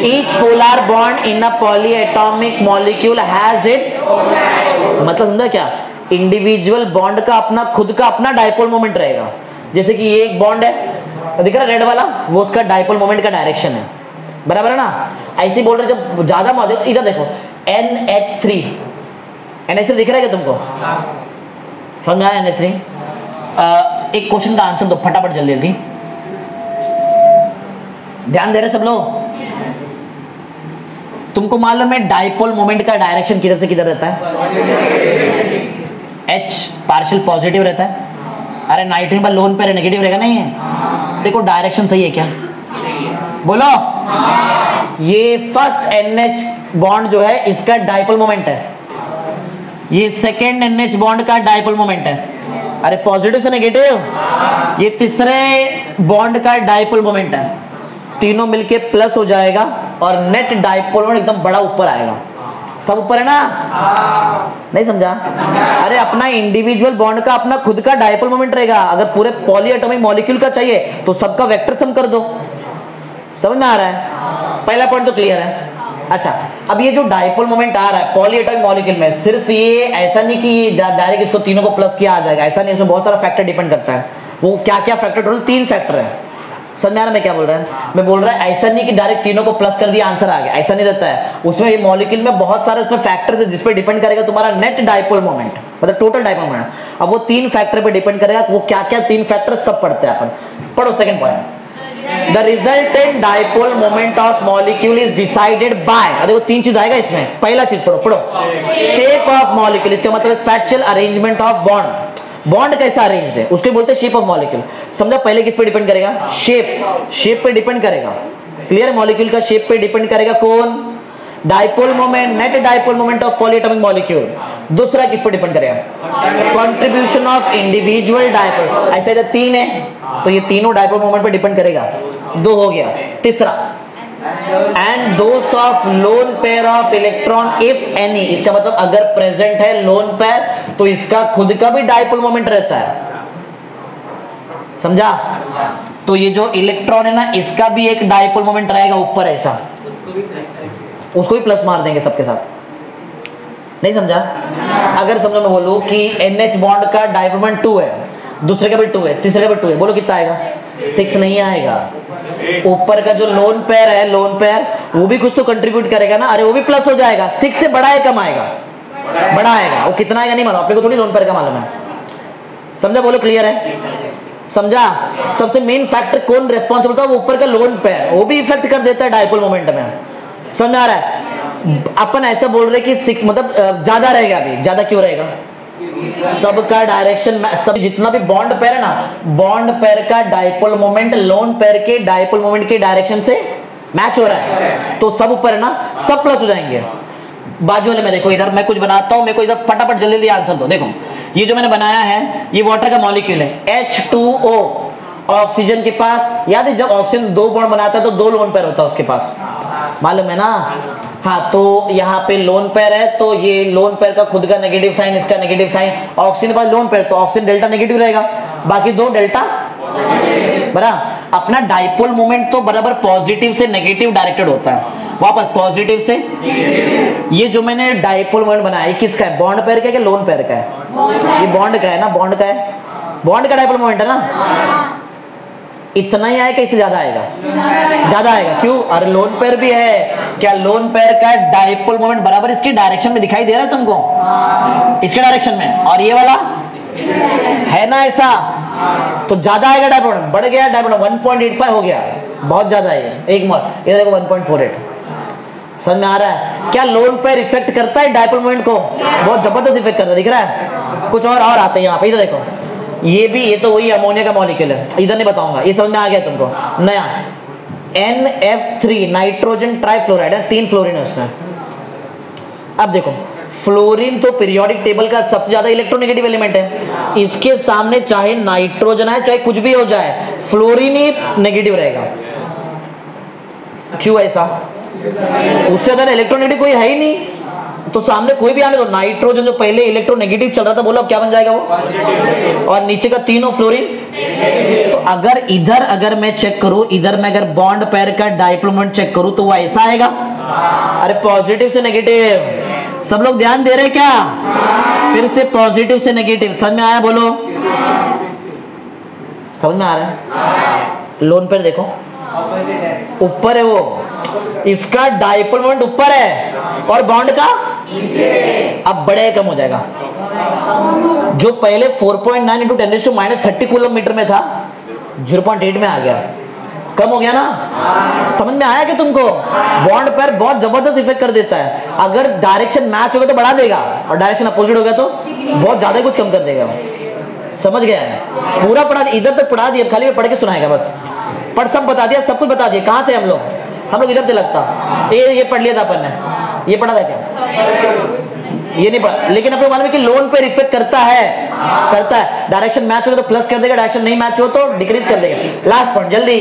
Speaker 1: each polar bond in a polyatomic molecule has its, मतलब समझा क्या? इंडिविजुअल बॉन्ड का अपना खुद का अपना डाइपोल मोमेंट रहेगा। जैसे कि ये एक बॉन्ड है, दिख रहा है रेड वाला, वो उसका डाइपोल मोमेंट का डायरेक्शन है, बराबर है ना? ऐसे बोल रहे जब ज्यादा मौजूद, इधर देखो NH3, NH3 दिख रहा है क्या तुमको? समझ में आया NH3? एक क्वेश्चन का आंसर दो फटाफट, जल्दी जल्दी, ध्यान दे रहे सब लोग। तुमको मालूम है डाइपोल मोमेंट का डायरेक्शन किधर से किधर रहता है? H पार्शियल पॉजिटिव रहता है। अरे नाइट्रोजन पर लोन पे नेगेटिव रहेगा, नहीं है? देखो डायरेक्शन सही है क्या? बोलो। ये फर्स्ट NH बॉन्ड जो है इसका डाइपोल मोमेंट है, ये सेकेंड NH बॉन्ड का डाइपोल मोमेंट है। अरे पॉजिटिव से नेगेटिव, ये तीसरे बॉन्ड का डाइपोल मोमेंट है, तीनों मिलके प्लस हो जाएगा और नेट डाइपोल मोमेंट एकदम बड़ा ऊपर आएगा। सब ऊपर है ना? नहीं समझा? अरे अपना इंडिविजुअल बॉन्ड का अपना खुद का डाइपोल मोमेंट रहेगा। अगर पूरे पॉलीएटॉमिक मॉलिक्यूल का चाहिए तो सबका वेक्टर सम कर दो। समझ में आ रहा है? पहला पॉइंट तो क्लियर है। अच्छा, अब ये जो डाइपोल मोमेंट आ रहा है पॉलीएटॉमिक मॉलिक्यूल में, सिर्फ ये ऐसा नहीं कि ये डायरेक्ट इसको तीनों को प्लस किया आ जाएगा, ऐसा नहीं, इसमें बहुत सारा फैक्टर डिपेंड करता है। वो क्या क्या फैक्टर? टोटल 3 फैक्टर है। समझ में आ रहा है मैं क्या बोल रहा है? मैं बोल रहा है ऐसा नहीं कि डायरेक्ट तीनों को प्लस कर दिया आंसर आ गया, ऐसा नहीं रहता है। उसमें ये मॉलिक्यूल में बहुत सारे उसमें फैक्टर्स है जिस पे डिपेंड करेगा तुम्हारा नेट डाइपोल मोमेंट, मतलब टोटल डाइपोल मोमेंट। अब वो 3 फैक्टर पे डिपेंड करेगा, वो क्या क्या 3 फैक्टर सब पढ़ते हैं अपन। पढ़ो second point, the resultant dipole moment of molecule is decided by, देखो 3 चीज आएगा इसमें। पहला चीज पढ़ो, शेप ऑफ मॉलिक्यूल, इसका मतलब स्पेक्चुअल अरेंजमेंट ऑफ बॉन्ड, बॉन्ड कैसा अरेंज्ड है उसको बोलते हैं शेप ऑफ मॉलिक्यूल। समझा? पहले किस पे डिपेंड करेगा? शेप पे डिपेंड करेगा। क्लियर है? मॉलिक्यूल का शेप पे डिपेंड करेगा कौन? Dipole moment, net dipole moment of polyatomic molecule. दूसरा किस पे डिपेंड करेगा? Contribution of individual dipole. ऐसे तो 3 है तो ये तीनों डाइपोल मोमेंट पे डिपेंड करेगा, 2 हो गया। तीसरा, and those of lone pair of electron if any, इसका मतलब अगर प्रेजेंट है लोन पेयर तो इसका खुद का भी डाइपोल मोमेंट रहता है। समझा? तो ये जो इलेक्ट्रॉन है ना, इसका भी एक डाइपोल मोमेंट रहेगा ऊपर ऐसा, उसको भी प्लस मार देंगे सबके साथ। नहीं समझा? अगर समझो मैं बोलूं कि NH बॉन्ड का डाइपोल मोमेंट 2 है, दूसरे का भी 2 है, तीसरे का भी 2 है, बोलो कितना आएगा? 6 नहीं आएगा। ऊपर का जो लोन पेयर है, लोन पेयर वो भी कुछ तो कंट्रीब्यूट करेगा ना, अरे वो भी प्लस हो जाएगा। 6 से बड़ा है कम आएगा? बड़ा आएगा। वो कितना आएगा नहीं मालूम, अपने को थोड़ी लोन पेयर का मालूम है। समझा? बोलो क्लियर है? समझा? सबसे मेन फैक्टर कौन रेस्पॉन्सिबल था? वो ऊपर का लोन पेयर, वो भी इफेक्ट कर देता है डाइपोल मोमेंट में। समझ में आ रहा है? अपन ऐसा बोल रहे कि 6 मतलब ज्यादा रहेगा। अभी ज्यादा क्यों रहेगा? सबका डायरेक्शन, सब जितना भी बॉन्ड पेयर है ना, बॉन्ड पेयर का डाइपोल मोमेंट लोन पेयर के डाइपोल मोमेंट के डायरेक्शन से मैच हो रहा है, तो सब ऊपर है ना, सब प्लस हो जाएंगे। बाजू वाले में देखो, इधर मैं कुछ बनाता हूं, मेरे को इधर फटाफट जल्दी जल्दी आंसर दो। देखो ये जो मैंने बनाया है ये वाटर का मॉलिक्यूल है H2O। ऑक्सीजन के पास याद है जब ऑक्सीजन 2 बॉन्ड बनाता है तो 2 लोन पेयर होता है उसके पास, मालूम है ना? हाँ, तो यहाँ पे लोन पेयर है तो ये लोन पेयर का खुद का नेगेटिव साइन, इसका नेगेटिव साइन। ऑक्सीजन के पास लोन पेयर तो ऑक्सीजन डेल्टा नेगेटिव रहेगा, बाकी 2 डेल्टा बराबर। अपना डाइपोल मोमेंट तो बराबर पॉजिटिव से नेगेटिव डायरेक्टेड होता है, वापस पॉजिटिव से। ये जो मैंने डाइपोल मोमेंट बनाया ये किसका है? बॉन्ड पेयर का है कि लोन पेयर का है? ये बॉन्ड का है ना, बॉन्ड का है। बॉन्ड का डायपोल मोमेंट है ना, इतना ही आएगा, इससे ज्यादा आएगा, ज्यादा आएगा। क्यों? अरे लोन पेयर भी है, क्या लोन पेयर का डायपोल मोमेंट बराबर इसकी डायरेक्शन में दिखाई दे रहा है तुमको, इसके डायरेक्शन में, और ये वाला है ना ऐसा, तो ज्यादा आएगा डायपोल मोमेंट, बढ़ गया डायपोल 1.85 हो गया, बहुत ज्यादा है। एक मोमेंट ये देखो 1.48, समझ में आ रहा है? क्या लोन पेयर इफेक्ट करता है डायपोल मोमेंट को, बहुत जबरदस्त इफेक्ट करता है, दिख रहा है? कुछ और आते हैं यहाँ पे, इधर देखो, ये भी, ये तो वही अमोनिया का मॉलिक्यूल है, इधर नहीं बताऊंगा, ये समझ में आ गया तुमको? नया NF3 नाइट्रोजन ट्राइफ्लोराइड है, 3 फ्लोरीन है उसमें। अब देखो फ्लोरीन तो पीरियोडिक टेबल का सबसे ज्यादा इलेक्ट्रोनेगेटिव एलिमेंट है, इसके सामने चाहे नाइट्रोजन है चाहे कुछ भी हो जाए, फ्लोरीन ही नेगेटिव रहेगा। क्यों ऐसा? उससे ज्यादा इलेक्ट्रोनेगेटिव कोई है ही नहीं, तो सामने कोई भी आने दो, नाइट्रोजन जो पहले इलेक्ट्रोनेगेटिव चल रहा था, बोलो अब क्या बन जाएगा वो, और नीचे का तीनों फ्लोरीन। तो अगर मैं चेक करूं, इधर मैं अगर बॉन्ड पेयर का डायपोल मोमेंट चेक करूं तो वो ऐसा आएगा। अरे पॉजिटिव से नेगेटिव, सब लोग ध्यान दे रहे हैं क्या? फिर से पॉजिटिव से नेगेटिव, समझ में आया? बोलो समझ में आ रहा है? लोन पेयर देखो ऊपर है, वो इसका डायपोल मोमेंट ऊपर है और बॉन्ड का नीचे, अब बड़े कम हो जाएगा। जो पहले 4.9 × 10⁻30 कूलम में था, 0.8 में आ गया, कम हो गया ना? समझ में आया कि तुमको? बॉन्ड पेयर बहुत जबरदस्त इफेक्ट कर देता है। अगर डायरेक्शन मैच होगा तो बढ़ा देगा, और डायरेक्शन अपोजिट होगा तो बहुत ज्यादा कुछ कम कर देगा। समझ गया है? पूरा पढ़ा, इधर तक पढ़ा दिया, खाली पढ़ के सुनाएगा बस, पढ़ सब बता दिया, सब कुछ बता दिया। कहाँ थे हम लोग इधर से लगता, ये पढ़ लिया था अपन ने, ये पढ़ा था क्या? ये नहीं पढ़ा, लेकिन अपने मालूम है कि लोन पे इफेक्ट करता है, डायरेक्शन मैच हो तो प्लस कर देगा, डायरेक्शन नहीं मैच हो तो डिक्रीज कर देगा। लास्ट पॉइंट जल्दी,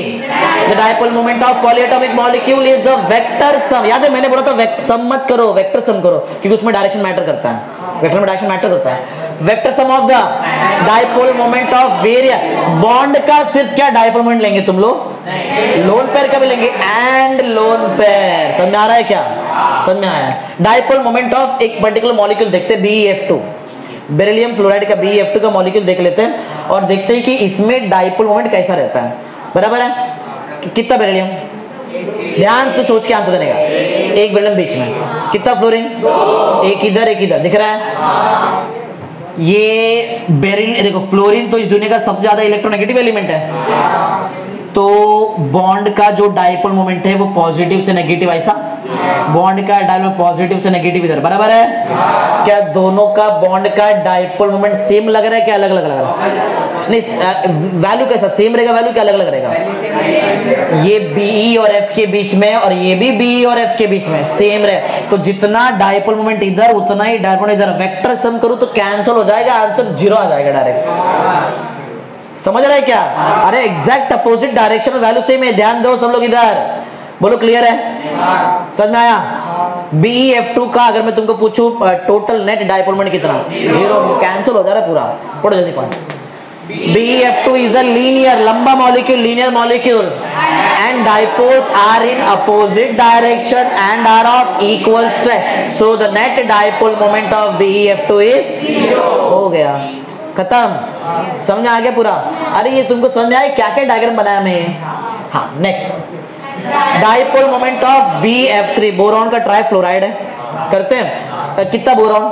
Speaker 1: the dipole moment of polyatomic molecule is the vector sum. याद है मैंने बोला था सम मत करो, वेक्टर सम करो, क्योंकि उसमें डायरेक्शन मैटर करता है, वेक्टर में डायरेक्शन मैटर करता है। Vector sum of the dipole moment of various bond का सिर्फ क्या डायपोल मोमेंट लेंगे तुम लोग, लोन पेयर का भी लेंगे, एंड लोन पेयर। समझ में आ रहा है क्या? समझ में आया? डायपोल मोमेंट ऑफ एक पर्टिकुलर मॉलिक्यूल देखते हैं, BeF2, बेरिलियम फ्लोराइड का BeF2 का मॉलिक्यूल देख लेते हैं और देखते हैं कि इसमें डायपोल मोमेंट कैसा रहता है। बराबर है? कितना बेरिलियम, ध्यान से सोच के आंसर देने का, एक बेरिलियम बीच में, कितना फ्लोरीन, एक इधर दिख रहा है? ये बेरिलियम, देखो फ्लोरीन तो इस दुनिया का सबसे ज्यादा इलेक्ट्रोनेगेटिव एलिमेंट है, तो बॉन्ड का जो डायपोल मोमेंट है वो पॉजिटिव से नेगेटिव, ऐसा बॉन्ड का डायपोल पॉजिटिव से नेगेटिव इधर। बराबर है? क्या दोनों का बॉन्ड का डायपोल मोमेंट सेम लग रहा है, क्या अलग अलग लग रहा है? नहीं, वैल्यू कैसा सेम रहेगा, वैल्यू क्या अलग अलग रहेगा? ये BE और F के बीच में, और ये भी BE और F के बीच में सेम रहे, तो जितना डायपोल मोमेंट इधर उतना ही डायपोल इधर। वेक्टर सम करूं तो कैंसिल हो जाएगा, आंसर 0 आ जाएगा डायरेक्ट। समझ रहे हैं क्या? अरे एग्जैक्ट अपोजिट डायरेक्शन में वैल्यू सेम है, ध्यान दो सब लोग इधर, बोलो क्लियर है? समझ में आया? BeF2 का अगर मैं तुमको पूछूं टोटल नेट डायपोल मोमेंट कितना, 0, कैंसिल हो जा रहा है पूरा। पढ़ो जल्दी पढ़ो। BeF2 is a linear, लंबा molecule, linear molecule, and dipoles are in opposite direction and are of equal strength, so the net dipole moment of BeF2 is 0। हो गया, खत्म। समझ में आ गया पूरा? अरे ये तुमको समझ में आया क्या क्या डायग्राम बनाया मैं? हाँ, next dipole moment of BeF3, boron का ट्राइफ्लोराइड है, करते हैं। कितना बोरॉन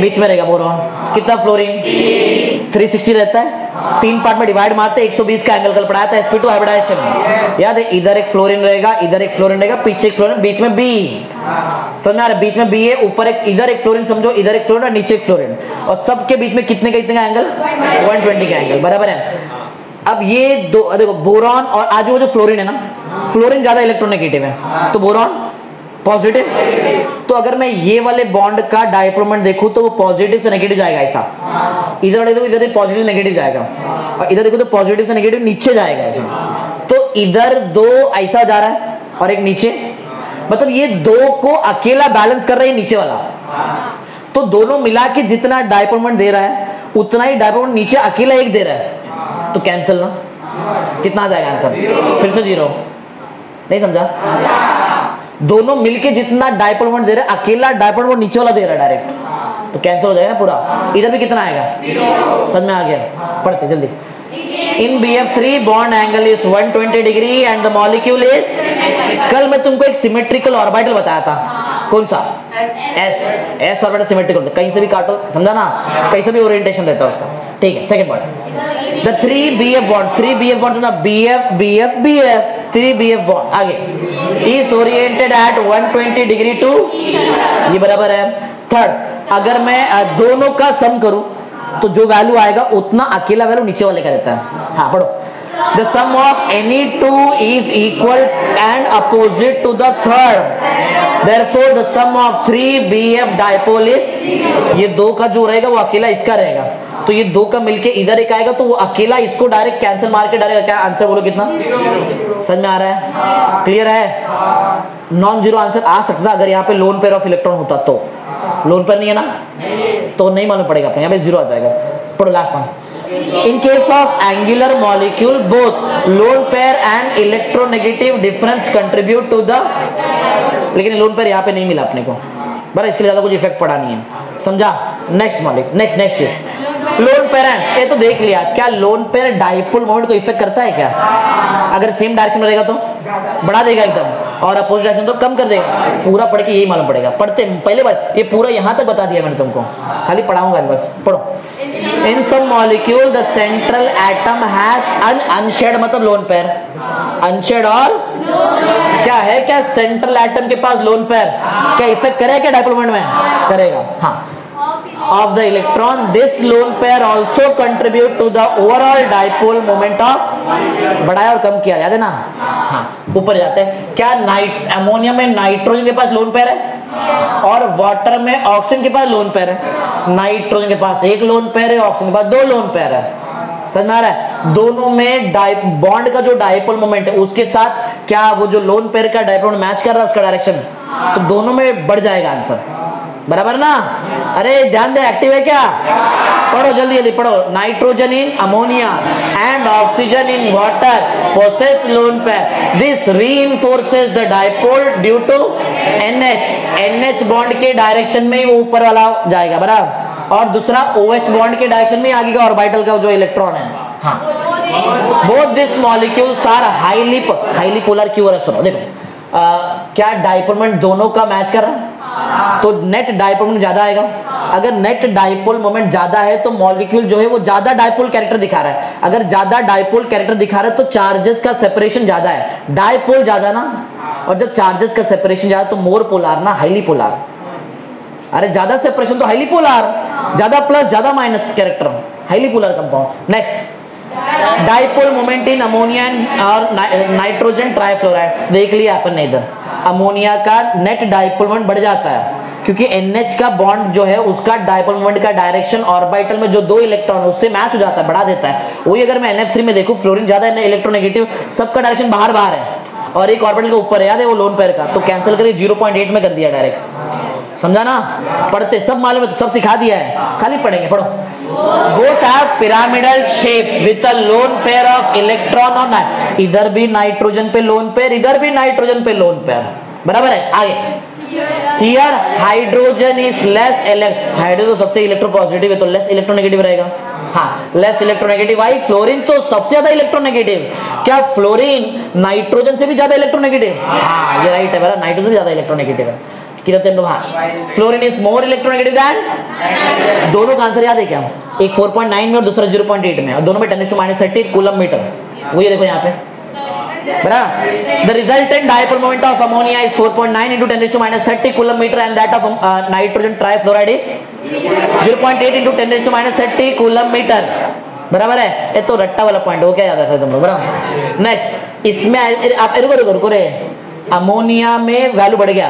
Speaker 1: बीच में रहेगा, बोरॉन कितना फ्लोरीन, 360 रहता है, 3 पार्ट में डिवाइड मारते हैं, 120 का एंगल कल पढ़ाया था sp2 हाइब्रिडाइजेशन, याद है? इधर एक फ्लोरीन रहेगा, इधर एक फ्लोरीन रहेगा, पीछे एक फ्लोरीन, बीच में B। समझ में आ रहा है? बीच में B है, ऊपर एक, इधर एक फ्लोरीन समझो, इधर एक फ्लोरीन और नीचे एक फ्लोरीन, और सबके बीच में कितने का एंगल, 120 का एंगल। बराबर है? अब ये दो देखो, बोरॉन और आज वो जो फ्लोरीन है ना, फ्लोरीन ज्यादा इलेक्ट्रोनेगेटिव है, तो बोरॉन पॉजिटिव। तो अगर मैं ये वाले बॉन्ड का डायपोल मोमेंट देखूं तो वो पॉजिटिव से नेगेटिव जाएगा, ऐसा। इधर देखो, इधर पॉजिटिव नेगेटिव जाएगा, और इधर देखो तो पॉजिटिव से नेगेटिव नीचे जाएगा, ऐसा। तो इधर 2 ऐसा जा रहा है और एक नीचे, मतलब ये 2 को अकेला बैलेंस कर रहा है नीचे वाला, तो दोनों मिला के जितना डायपोल मोमेंट दे रहा है उतना ही डायपोल मोमेंट नीचे अकेला एक दे रहा है, तो कैंसिल ना, कितना आ जाएगा आंसर? फिर से 0। नहीं समझा? दोनों मिलके जितना डायपोल मोमेंट दे रहे हैं, अकेला डायपोल मोमेंट नीचे वाला दे रहा है डायरेक्ट, तो कैंसिल हो जाएगा ना पूरा। इधर भी कितना आएगा, समझ में आ गया, पढ़ते जल्दी। इन BF3 bond angle is 120 degree and the molecule is, कल मैं तुमको एक सिमेट्रिकल ऑर्बिटल बताया था, कौन सा, एस ऑर्बिटल सिमेट्रिकल, कहीं से भी काटो, समझा ना, कहीं से भी ओरिएंटेशन रहता है उसका, ठीक है। Second part, the 3BF bond, 3BF bond सुना, BF BF BF 3BF bond आगे, is oriented at 120 degree to, ये बराबर है। थर्ड, अगर मैं दोनों का सम करूं तो जो वैल्यू आएगा उतना अकेला वैल्यू नीचे वाले का रहता है। हाँ पढ़ो, the sum of any two is equal and opposite to the third, therefore the sum of 3BF dipole is, ये दो का जो रहेगा वो अकेला इसका रहेगा, तो ये दो का मिलके इधर एक आएगा तो वो अकेला इसको डायरेक्ट कैंसिल मार के डालेगा। क्या आंसर बोलो कितना, समझ में आ रहा है, क्लियर है। नॉन जीरो आंसर आ सकता अगर यहाँ पे लोन पेयर ऑफ इलेक्ट्रॉन होता, तो लोन पेयर नहीं है ना, तो नहीं मालूम पड़ेगा अपने, यहाँ पे जीरो आ जाएगा। पढ़ो last point, in case of angular molecule both lone pair and electronegative difference contribute to the, लेकिन लोन पेयर यहाँ पे नहीं मिला अपने को, बड़ा इसके लिए ज्यादा कुछ इफेक्ट पड़ा नहीं है, समझा। नेक्स्ट मॉलिक्यूल, नेक्स्ट चीज, लोन पेयर है, ये तो देख लिया, क्या लोन पेयर डाइपोल मोमेंट को इफेक्ट करता है क्या, अगर सेम डायरेक्शन में रहेगा तो बढ़ा देगा एकदम, और अपोजिट डायरेक्शन तो कम कर देगा। पूरा पढ़ के यही मालूम पड़ेगा, पढ़ते पहले बार ये पूरा यहाँ तक बता दिया मैंने तुमको, खाली पढ़ाऊंगा बस, पढ़ो। In some molecule the central atom has an unshared, मतलब लोन पेयर, अनशेड और क्या है, क्या सेंट्रल एटम के पास लोन पेयर क्या इफेक्ट करेगा क्या डाइपोल मोमेंट में, करेगा। हाँ, of the electron, this lone pair also contribute to the overall dipole moment of, बढ़ाया और कम किया, याद है ना। हाँ, ऊपर जाते हैं, क्या अमोनिया में नाइट्रोजन के पास लोन पेयर है और वाटर में ऑक्सीजन के पास लोन पेयर है। नाइट्रोजन के पास एक लोन पेयर है, ऑक्सीजन के पास दो लोन पेयर है, समझ में आ रहा है। दोनों में बॉन्ड का जो डाइपोल मोमेंट है उसके साथ क्या वो जो लोन पेयर का डाइपोल मैच कर रहा है उसका डायरेक्शन, तो दोनों में बढ़ जाएगा आंसर, बराबर ना। अरे ध्यान दे, एक्टिव है क्या, पढ़ो जल्दी जल्दी पढ़ो। Nitrogen in ammonia and oxygen in water possess lone pair, this reinforces the dipole due to NH bond के डायरेक्शन में ही वो ऊपर वाला जाएगा, बराबर, और दूसरा OH बॉन्ड के डायरेक्शन में आगे का ऑर्बिटल का जो इलेक्ट्रॉन है। हाँ, both this molecules are highly polar क्यों है, सुनो देखो, क्या डाइपोल मोमेंट दोनों का मैच कर रहा है, तो नेट डाइपोल मोमेंट ज्यादा आएगा। अगर नेट डाइपोल मोमेंट ज्यादा है तो मॉलिक्यूल जो है वो ज्यादा डाइपोल कैरेक्टर दिखा रहा है, अगर ज्यादा डाइपोल कैरेक्टर दिखा रहा है तो चार्जेस का सेपरेशन ज्यादा है, डाइपोल ज्यादा ना, और जब चार्जेस का सेपरेशन ज्यादा तो मोर पोलर ना हाईली पोलर, अरे ज्यादा सेपरेशन तो हाईली पोलर, ज्यादा प्लस ज्यादा minus character, highly polar compound. Next, dipole moment in ammonia और नाइट्रोजन ट्राइफ्लोराइड, देख लिया अपन ने, इधर अमोनिया का नेट डाइपोल मोमेंट बढ़ जाता है क्योंकि NH का बॉन्ड जो है उसका डाइपोल मोमेंट का डायरेक्शन ऑर्बिटल में जो दो इलेक्ट्रॉन उससे मैच हो जाता है, बढ़ा देता है। वही अगर मैं NF3 में देखूं, फ्लोरीन ज्यादा है, इलेक्ट्रोनेगेटिव, सबका डायरेक्शन बाहर बाहर है और एक ऑर्बिटल के ऊपर है, याद है वो लोन पेयर का, तो कैंसिल करके 0.8 में कर दिया डायरेक्ट, समझा ना। पढ़ते सब मालूम है, तो सब सिखा दिया है, खाली पढ़ेंगे, पढ़ो। Both have pyramidal shape with a lone pair of electron और नाइट, इधर भी नाइट्रोजन पे लोन पेयर, इधर भी नाइट्रोजन पे लोन पेयर, बराबर है। आगे, here hydrogen is less hydrogen तो सबसे इलेक्ट्रोपॉजिटिव है तो लेस इलेक्ट्रोनेगेटिव रहेगा। हाँ, लेस इलेक्ट्रोनेगेटिव। आई फ्लोरीन तो सबसे ज्यादा इलेक्ट्रोनेगेटिव, क्या फ्लोरीन नाइट्रोजन से भी ज्यादा इलेक्ट्रोनेगेटिव, हाँ ये राइट है, बराबर, नाइट्रोजन भी ज्यादा इलेक्ट्रोनेगेटिव है, हाँ। Fluorine is more electronegative than, दोनों का आंसर याद है क्या, एक 4.9 में और दूसरा 0.8 में, और दोनों में 10⁻30 कूलम मीटर, वो ये देखो यहाँ पे, बराबर। The resultant dipole moment of ammonia is 4.9 into 10⁻30 coulomb meter and that of nitrogen trifluoride is 0.8 into 10⁻30 coulomb meter, बराबर है। ये तो रट्टा वाला पॉइंट, वो क्या याद रखा तुम लोग, बराबर। नेक्स्ट, इसमें आप रुको रे, अमोनिया में वैल्यू बढ़ गया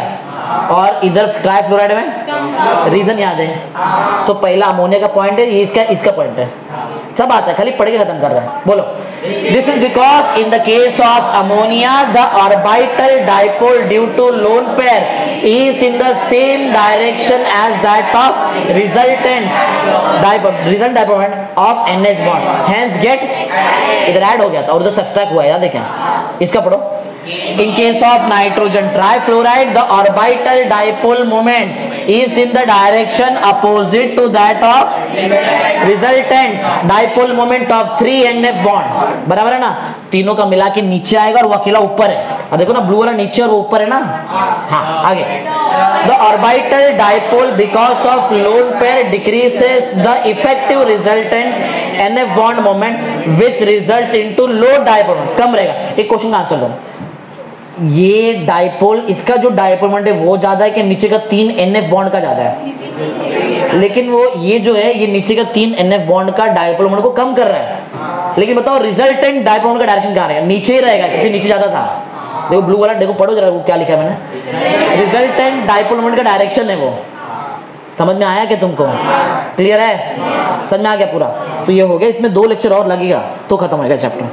Speaker 1: और इधर ट्राइफ्लोराइड में, रीजन याद है, तो पहला अमोनिया का पॉइंट है, ये इसका पॉइंट है, सब आता है, खाली पढ़ के खत्म कर रहा है। बोलो, this is because in the case of ammonia the orbital dipole due to lone pair is in the same direction as that of resultant dipole of NH bond, hence get, इधर ऐड हो गया था और उधर subtract हुआ है, याद है क्या, इसका पढ़ो। In case of nitrogen trifluoride, the orbital dipole moment is in the direction opposite to that of resultant dipole moment of 3NF bond. बराबर है ना, तीनों का मिला के नीचे आएगा और वो अकेला ऊपर है। अब देखो ना, ब्लू वाला नीचे और वो ऊपर है ना। हाँ, आगे। The orbital dipole because of lone pair decreases the effective resultant NF bond moment which results into low dipole moment, कम रहेगा। एक क्वेश्चन का आंसर दो, ये डाइपोल, इसका जो डाइपोल मोमेंट है वो ज्यादा है कि नीचे का 3 NF बॉन्ड का ज्यादा है? लेकिन वो ये जो है ये नीचे का 3 NF बॉन्ड का डाइपोल मोमेंट को कम कर रहा है। लेकिन बताओ रिजल्टेंट डाइपोल मोमेंट का डायरेक्शन कहाँ रहेगा? नीचे ही रहेगा, क्योंकि नीचे ज्यादा था। देखो ब्लू वाला, देखो पढ़ो जरा वो क्या लिखा है मैंने। रिजल्टेंट डाइपोल मोमेंट का डायरेक्शन है वो। समझ में आया क्या तुमको? क्लियर है? समझ में आ गया पूरा? तो ये हो गया, इसमें 2 लेक्चर और लगेगा तो खत्म हो गया चैप्टर।